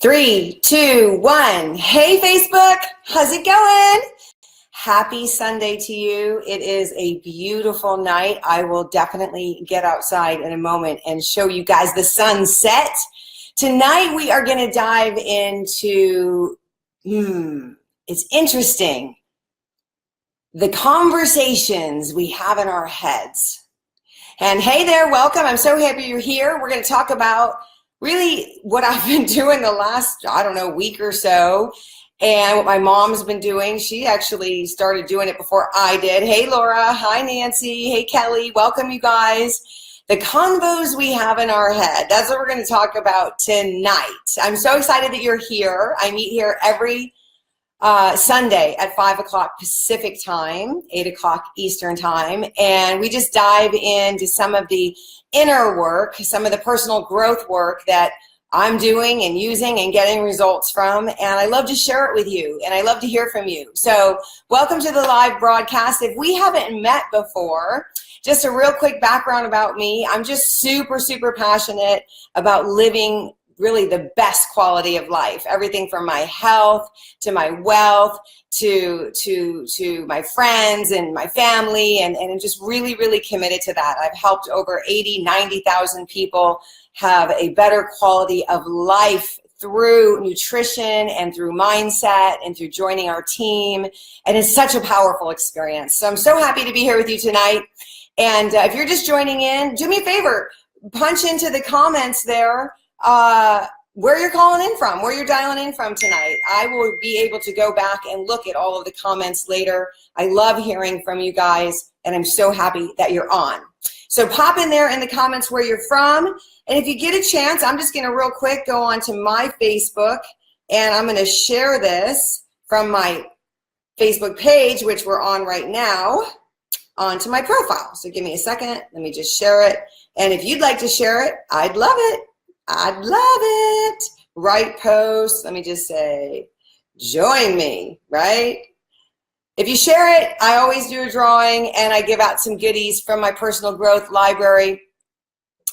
Three, two, one. Hey, Facebook, how's it going? Happy Sunday to you. It is a beautiful night. I will definitely get outside in a moment and show you guys the sunset. Tonight, we are going to dive into, it's interesting, the conversations we have in our heads. And hey there, welcome. I'm so happy you're here. We're going to talk about really what I've been doing the last, week or so, and what my mom's been doing. She actually started doing it before I did. Hey, Laura. Hi, Nancy. Hey, Kelly. Welcome, you guys. The convos we have in our head. That's what we're going to talk about tonight. I'm so excited that you're here. I meet here every Sunday at 5 o'clock Pacific time, 8 o'clock Eastern time, and we just dive into some of the inner work, some of the personal growth work that I'm doing and using and getting results from, and I love to share it with you, and I love to hear from you. So welcome to the live broadcast. If we haven't met before, just a real quick background about me. I'm just super, super passionate about living really the best quality of life, everything from my health to my wealth to my friends and my family, and I'm just really, really committed to that. I've helped over 90,000 people have a better quality of life through nutrition and through mindset and through joining our team, and it's such a powerful experience. So I'm so happy to be here with you tonight. And if you're just joining in, do me a favor, punch into the comments there where you're calling in from, where you're dialing in from tonight. I will be able to go back and look at all of the comments later. I love hearing from you guys, and I'm so happy that you're on. So pop in there in the comments where you're from, and if you get a chance, I'm just going to real quick go on to my Facebook, and I'm going to share this from my Facebook page, which we're on right now, onto my profile. So give me a second. Let me just share it, and if you'd like to share it, I'd love it. I'd love it. Right post. Let me just say, join me, right? If you share it, I always do a drawing, and I give out some goodies from my personal growth library.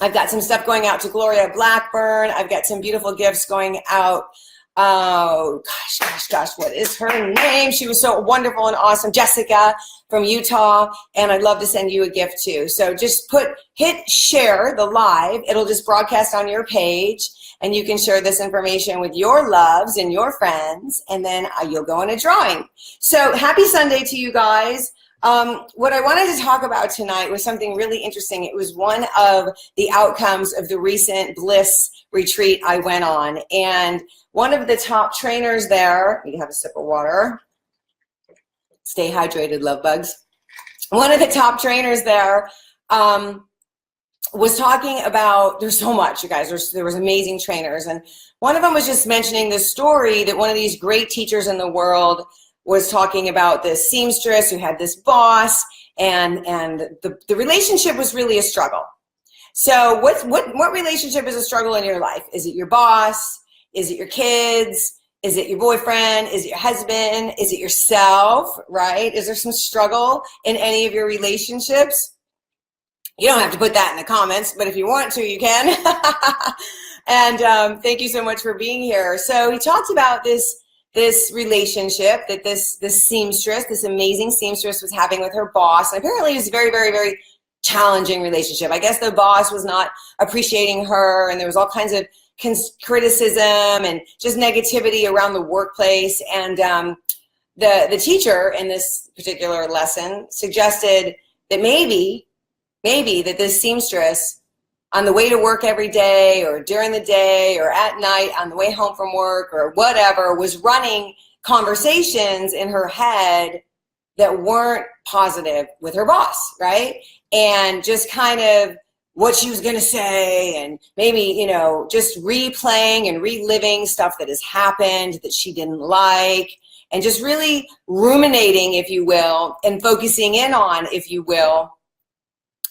I've got some stuff going out to Gloria Blackburn. I've got some beautiful gifts going out. Oh, gosh, what is her name? She was so wonderful and awesome. Jessica from Utah, and I'd love to send you a gift too. So just hit share the live. It'll just broadcast on your page, and you can share this information with your loves and your friends, and then you'll go in a drawing. So happy Sunday to you guys. What I wanted to talk about tonight was something really interesting. It was one of the outcomes of the recent Bliss retreat I went on, and one of the top trainers there, you have a sip of water, stay hydrated, love bugs. One of the top trainers there was talking about, there's so much, you guys, there was amazing trainers, and one of them was just mentioning this story that one of these great teachers in the world was talking about this seamstress who had this boss, and the relationship was really a struggle. So what relationship is a struggle in your life? Is it your boss? Is it your kids? Is it your boyfriend? Is it your husband? Is it yourself, right? Is there some struggle in any of your relationships? You don't have to put that in the comments, but if you want to, you can. And thank you so much for being here. So he talked about this relationship that this seamstress, this amazing seamstress, was having with her boss. And apparently it was a very, very, very challenging relationship. I guess the boss was not appreciating her, and there was all kinds of criticism and just negativity around the workplace. And the teacher in this particular lesson suggested that maybe that this seamstress, on the way to work every day or during the day or at night on the way home from work or whatever, was running conversations in her head that weren't positive with her boss, right? And just kind of what she was going to say, and maybe, just replaying and reliving stuff that has happened that she didn't like, and just really ruminating, if you will, and focusing in on, if you will,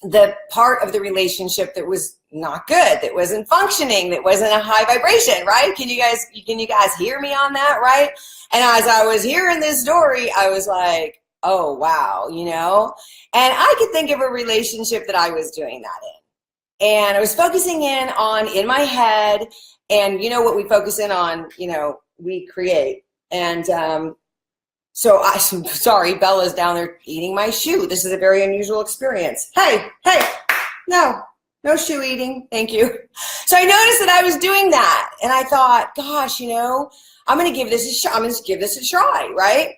the part of the relationship that was not good, that wasn't functioning, that wasn't a high vibration, right? Can you guys hear me on that, right? And as I was hearing this story, I was like, oh, wow, you know? And I could think of a relationship that I was doing that in. And I was focusing in my head, and you know what we focus in on, you know, we create. And so I'm sorry, Bella's down there eating my shoe. This is a very unusual experience. Hey, no shoe eating, thank you. So I noticed that I was doing that, and I thought, gosh, you know, I'm gonna give this a shot. I'm gonna give this a try, right?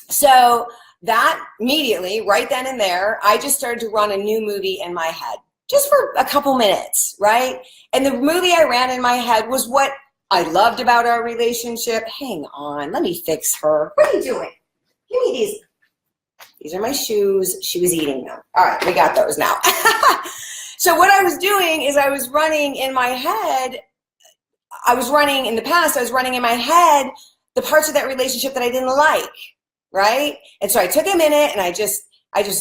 So that immediately, right then and there, I just started to run a new movie in my head, just for a couple minutes, right? And the movie I ran in my head was what I loved about our relationship. Hang on, let me fix her. What are you doing? Give me these. These are my shoes. She was eating them. All right, we got those now. So what I was doing is I was running in my head. I was running in the past. I was running in my head the parts of that relationship that I didn't like, right? And so I took a minute and I just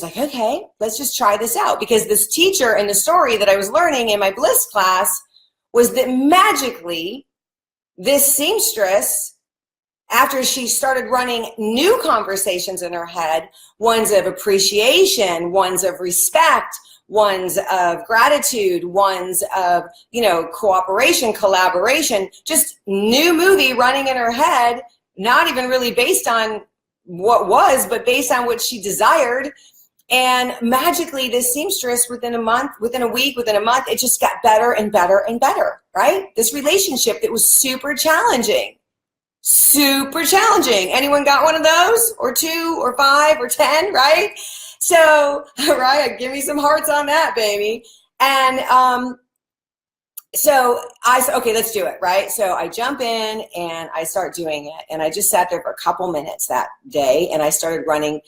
like, okay, let's just try this out. Because this teacher in the story that I was learning in my Bliss class was that magically this seamstress, after she started running new conversations in her head, ones of appreciation, ones of respect, ones of gratitude, ones of, you know, cooperation, collaboration, just new movie running in her head, not even really based on what was, but based on what she desired. And magically this seamstress, within a month, within a week, within a month, it just got better and better and better, right? This relationship that was super challenging. Super challenging. Anyone got one of those? Or 2 or 5 or 10, right? So, right, give me some hearts on that, baby. And so I said, okay, let's do it, right? So I jump in and I start doing it. And I just sat there for a couple minutes that day, and I started running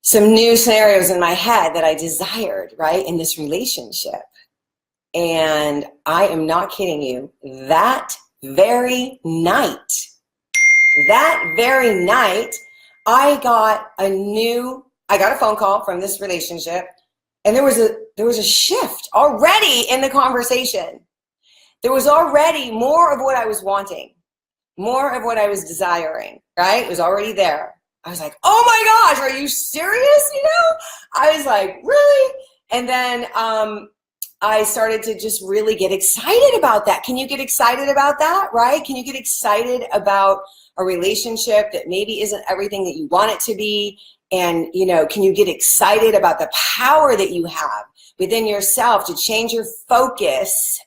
some new scenarios in my head that I desired, right, in this relationship. And I am not kidding you, that very night, I got a phone call from this relationship, and there was a shift already in the conversation. There was already more of what I was wanting, more of what I was desiring, right? It was already there. I was like, oh my gosh, are you serious? You know, I was like, really? And then I started to just really get excited about that. Can you get excited about that, right? Can you get excited about a relationship that maybe isn't everything that you want it to be? And, you know, can you get excited about the power that you have within yourself to change your focus,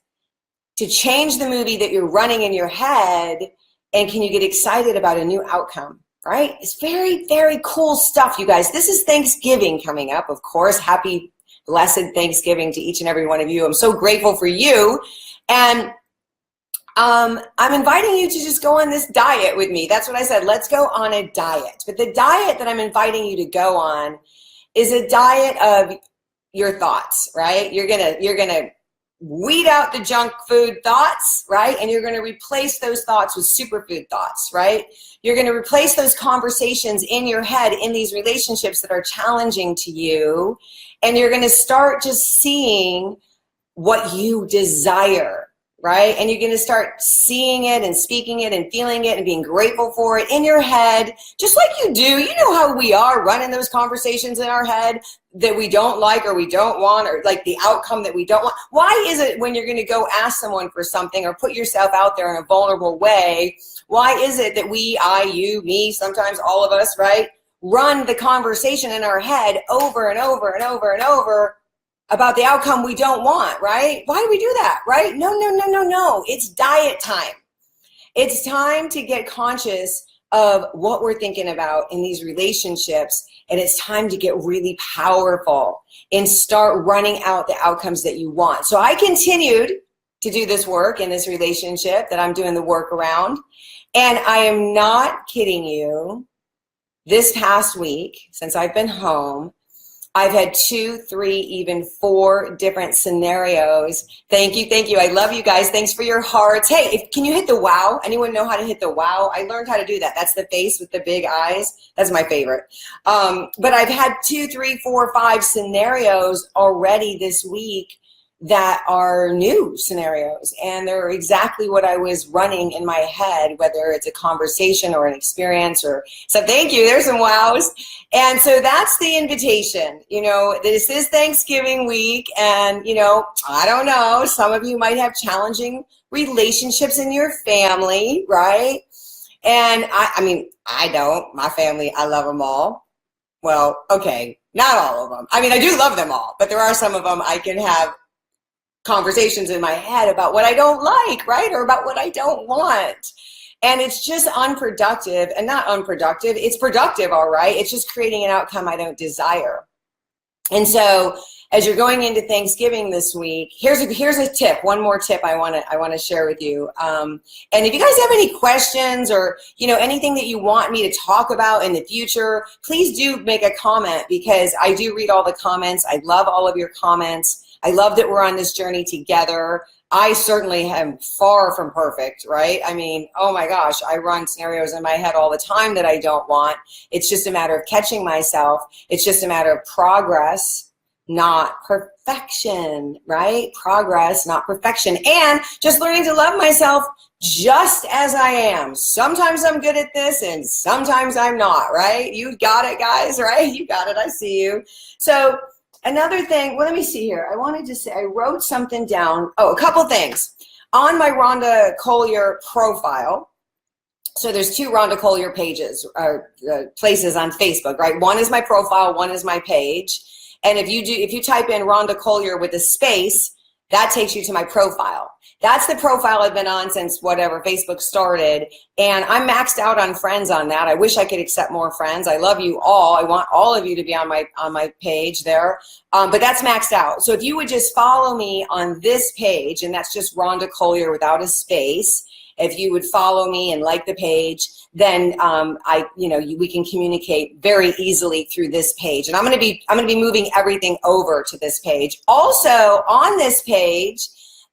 to change the movie that you're running in your head? And can you get excited about a new outcome, right? It's very, very cool stuff, you guys. This is Thanksgiving coming up, of course. Happy, blessed Thanksgiving to each and every one of you. I'm so grateful for you. And I'm inviting you to just go on this diet with me. That's what I said. Let's go on a diet. But the diet that I'm inviting you to go on is a diet of your thoughts, right? You're gonna weed out the junk food thoughts, right? And you're gonna replace those thoughts with superfood thoughts, right? You're gonna replace those conversations in your head in these relationships that are challenging to you, and you're gonna start just seeing what you desire, right? And you're going to start seeing it and speaking it and feeling it and being grateful for it in your head, just like you do. You know how we are running those conversations in our head that we don't like or we don't want, or like the outcome that we don't want. Why is it when you're going to go ask someone for something or put yourself out there in a vulnerable way, why is it that we, I, you, me, sometimes all of us, right, run the conversation in our head over and over and over and over about the outcome we don't want, right? Why do we do that, right? No. It's diet time. It's time to get conscious of what we're thinking about in these relationships, and it's time to get really powerful and start running out the outcomes that you want. So I continued to do this work in this relationship that I'm doing the work around, and I am not kidding you. This past week, since I've been home, I've had 2, 3, even 4 different scenarios. Thank you. I love you guys. Thanks for your hearts. Hey, can you hit the wow? Anyone know how to hit the wow? I learned how to do that. That's the face with the big eyes. That's my favorite. But I've had 2, 3, 4, 5 scenarios already this week that are new scenarios, and they're exactly what I was running in my head, whether it's a conversation or an experience or so. Thank you. There's some wows. And so that's the invitation. You know, this is Thanksgiving week, and, you know, I don't know, some of you might have challenging relationships in your family, right? And I mean, I don't. My family, I love them all. Well, okay, not all of them. I mean, I do love them all, but there are some of them I can have conversations in my head about what I don't like, right? Or about what I don't want. And it's just unproductive, and not unproductive. It's productive, all right. It's just creating an outcome I don't desire. And so as you're going into Thanksgiving this week, here's a tip. One more tip I want to share with you. And if you guys have any questions or, you know, anything that you want me to talk about in the future, please do make a comment, because I do read all the comments. I love all of your comments. I love that we're on this journey together. I certainly am far from perfect, right? I mean, oh my gosh, I run scenarios in my head all the time that I don't want. It's just a matter of catching myself. It's just a matter of progress, not perfection, right? Progress, not perfection. And just learning to love myself just as I am. Sometimes I'm good at this and sometimes I'm not, right? You got it, guys, right? You got it. I see you. So another thing, well, let me see here. I wanted to say, I wrote something down. Oh, a couple things. On my Rhonda Collier profile, so there's two Rhonda Collier pages, or places on Facebook, right? One is my profile, one is my page. And if you type in Rhonda Collier with a space, that takes you to my profile. That's the profile I've been on since whatever Facebook started, and I'm maxed out on friends on that. I wish I could accept more friends. I love you all. I want all of you to be on my page there, but that's maxed out. So if you would just follow me on this page, and that's just Rhonda Collier without a space. If you would follow me and like the page, then we can communicate very easily through this page. And I'm going to be moving everything over to this page. Also on this page,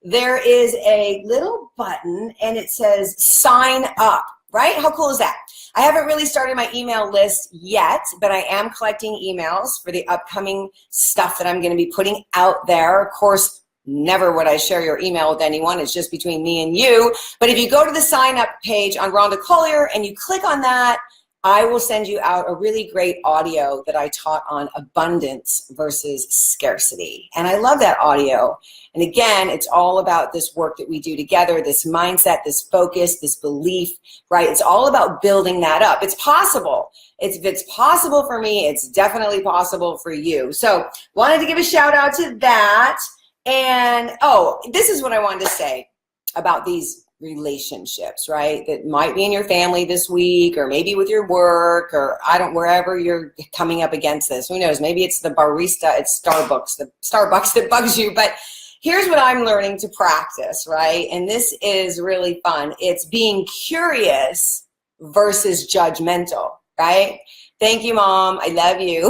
there is a little button and it says sign up, right? How cool is that? I haven't really started my email list yet, but I am collecting emails for the upcoming stuff that I'm going to be putting out there. Of course, never would I share your email with anyone. It's just between me and you. But if you go to the sign up page on Rhonda Collier and you click on that, I will send you out a really great audio that I taught on abundance versus scarcity. And I love that audio. And again, it's all about this work that we do together, this mindset, this focus, this belief, right? It's all about building that up. It's possible. If it's possible for me, it's definitely possible for you. So wanted to give a shout out to that. And, oh, this is what I wanted to say about these relationships, right? That might be in your family this week, or maybe with your work, or wherever you're coming up against this. Who knows? Maybe it's the barista at Starbucks that bugs you. But here's what I'm learning to practice, right? And this is really fun. It's being curious versus judgmental, right? Thank you, Mom. I love you.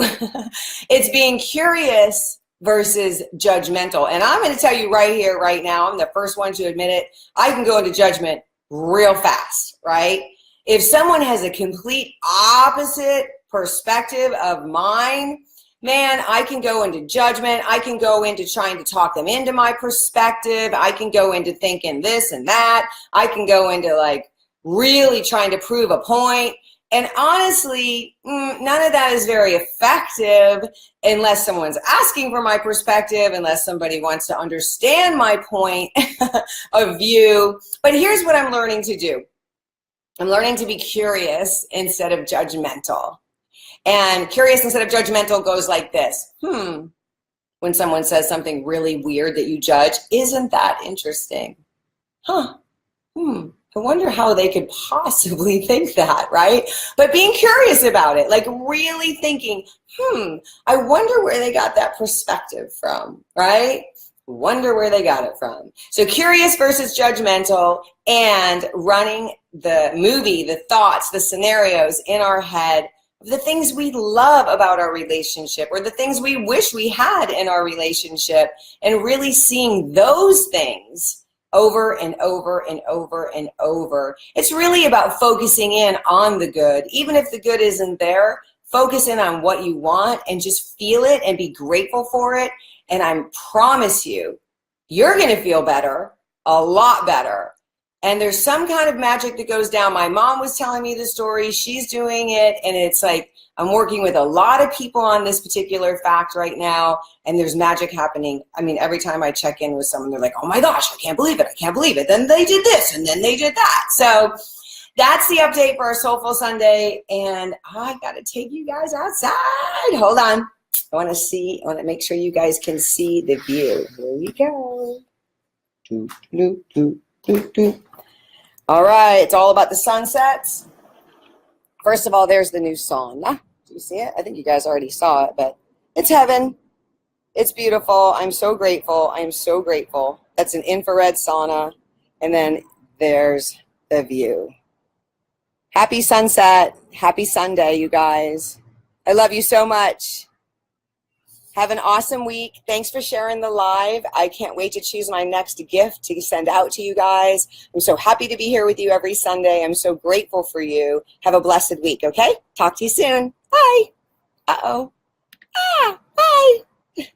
It's being curious versus judgmental. And I'm going to tell you right here, right now, I'm the first one to admit it, I can go into judgment real fast, right? If someone has a complete opposite perspective of mine, man, I can go into judgment. I can go into trying to talk them into my perspective. I can go into thinking this and that. I can go into like really trying to prove a point. And honestly, none of that is very effective unless someone's asking for my perspective, unless somebody wants to understand my point of view. But here's what I'm learning to do. I'm learning to be curious instead of judgmental. And curious instead of judgmental goes like this. When someone says something really weird that you judge, isn't that interesting? I wonder how they could possibly think that, right? But being curious about it, like really thinking, I wonder where they got that perspective from, right? Wonder where they got it from. So curious versus judgmental, and running the movie, the thoughts, the scenarios in our head of the things we love about our relationship, or the things we wish we had in our relationship, and really seeing those things over and over and over and over. It's really about focusing in on the good. Even if the good isn't there, focus in on what you want and just feel it and be grateful for it. And I promise you, you're going to feel better, a lot better. And there's some kind of magic that goes down. My mom was telling me the story. She's doing it. And it's like, I'm working with a lot of people on this particular fact right now. And there's magic happening. I mean, every time I check in with someone, they're like, oh my gosh, I can't believe it. I can't believe it. Then they did this and then they did that. So that's the update for our Soulful Sunday. And I got to take you guys outside. Hold on. I want to make sure you guys can see the view. Here we go. Doo, doo, doo, doo, doo. All right, it's all about the sunsets. First of all, there's the new sauna. Do you see it? I think you guys already saw it, but it's heaven. It's beautiful. I'm so grateful. I am so grateful. That's an infrared sauna. And then there's the view. Happy sunset. Happy Sunday, you guys. I love you so much. Have an awesome week. Thanks for sharing the live. I can't wait to choose my next gift to send out to you guys. I'm so happy to be here with you every Sunday. I'm so grateful for you. Have a blessed week, okay? Talk to you soon. Bye. Uh-oh. Bye.